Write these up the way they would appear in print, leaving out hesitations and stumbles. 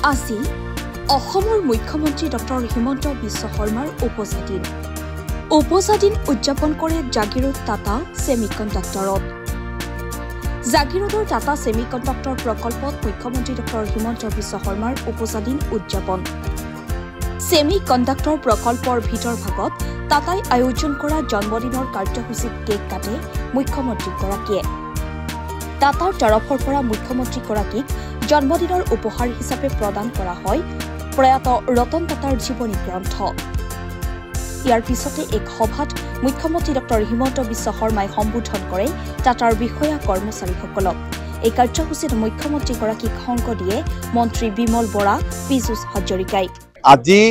আজি অসমৰ মুখ্যমন্ত্ৰী ডক্টৰ হিমন্ত বিশ্ব শৰ্মাৰ উপজাদিন উদযাপন কৰে জাগিৰোড টাটা ছেমিকণ্ডাক্টৰত। জাগিৰোডৰ টাটা ছেমিকণ্ডাক্টৰ প্ৰকল্পত মুখ্যমন্ত্ৰী ডক্টৰ হিমন্ত বিশ্ব শৰ্মাৰ উপজাদিন উদযাপন। ছেমিকণ্ডাক্টৰ প্ৰকল্পৰ ভিতৰভাগত টাটাই আয়োজন কৰা জন্মদিনৰ কাৰ্যসূচীত কেক কাটে মুখ্যমন্ত্ৰীগৰাকীয়ে। টাটাৰ তৰফৰ পৰা মুখ্যমন্ত্ৰীগৰাকীক জন্মদিনৰ উপহাৰ হিচাপে প্ৰদান কৰা হয় প্ৰয়াত ৰতন টাটাৰ জীৱনী গ্ৰন্থ। ইয়াৰ পিছতে এক সভাত মুখ্যমন্ত্ৰী ডক্টৰ হিমন্ত বিশ্ব শৰ্মাই সম্বোধন কৰে টাটাৰ বিষয়া কৰ্মচাৰীসকলক। এই কাৰ্যসূচীত মুখ্যমন্ত্ৰীগৰাকীক সংগ দিয়ে মন্ত্ৰী বিমল বৰা, পীযুষ হাজৰিকাই। আজি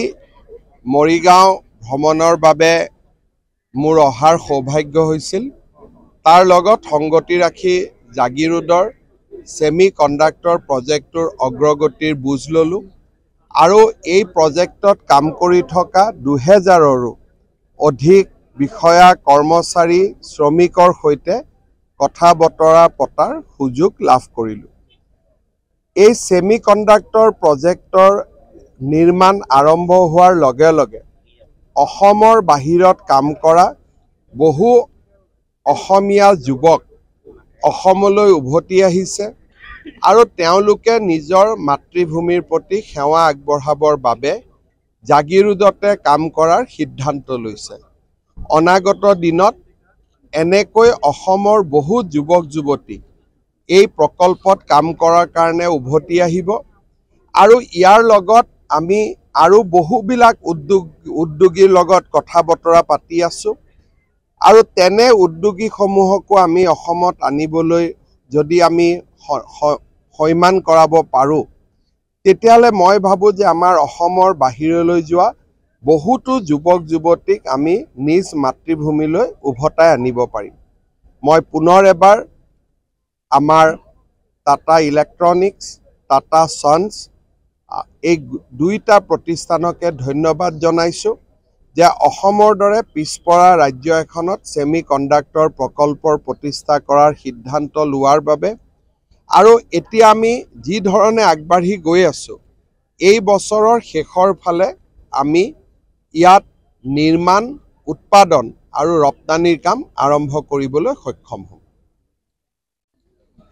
মৰিগাঁও ভ্ৰমণৰ বাবে মোৰ অহাৰ সৌভাগ্য হৈছিল। তাৰ লগত সংগতি ৰাখি জাগিৰোডৰ ছেমিকণ্ডাক্টৰ প্ৰজেক্টৰ অগ্ৰগতিৰ বুজ ললোঁ আৰু এই প্ৰজেক্টত কাম কৰি থকা 2000ৰো অধিক বিষয়া কৰ্মচাৰী শ্ৰমিকৰ সৈতে কথা বতৰা পতাৰ সুযোগ লাভ কৰিলোঁ। এই ছেমিকণ্ডাক্টৰ প্ৰজেক্টৰ নিৰ্মাণ আৰম্ভ হোৱাৰ লগে লগে অসমৰ বাহিৰত কাম কৰা বহু অসমীয়া যুৱক অসমলৈ উভতি আহিছে আৰু তেওঁলোকে নিজৰ মাতৃভূমিৰ প্ৰতি সেৱা আগবঢ়াবৰ বাবে জাগিৰোডতে কাম কৰাৰ সিদ্ধান্ত লৈছে। অনাগত দিনত এনেকৈ অসমৰ বহু যুৱক যুৱতী এই প্ৰকল্পত কাম কৰাৰ কাৰণে উভতি আহিব আৰু ইয়াৰ লগত আমি আৰু বহুবিলাক উদ্যোগীৰ লগত কথা বতৰা পাতি আছোঁ আৰু তেনে উদ্যোগীসমূহকো আমি অসমত আনিবলৈ যদি আমি সন্মান কৰাব পাৰোঁ তেতিয়াহ'লে মই ভাবোঁ যে আমাৰ অসমৰ বাহিৰলৈ যোৱা বহুতো যুৱক যুৱতীক আমি নিজ মাতৃভূমিলৈ উভতাই আনিব পাৰিম। মই পুনৰ এবাৰ আমাৰ টাটা ইলেক্ট্ৰনিক্স, টাটা সন্স এই দুইটা প্ৰতিষ্ঠানকে ধন্যবাদ জনাইছোঁ যে অসমৰ দৰে পিছপৰা ৰাজ্য এখনত ছেমিকণ্ডাক্টৰ প্ৰকল্পৰ প্ৰতিষ্ঠা কৰাৰ সিদ্ধান্ত লোৱাৰ বাবে। আৰু এতিয়া আমি যি ধৰণে আগবাঢ়ি গৈ আছোঁ এই বছৰৰ শেষৰ ফালে আমি ইয়াত নিৰ্মাণ, উৎপাদন আৰু ৰপ্তানিৰ কাম আৰম্ভ কৰিবলৈ সক্ষম হ'ম।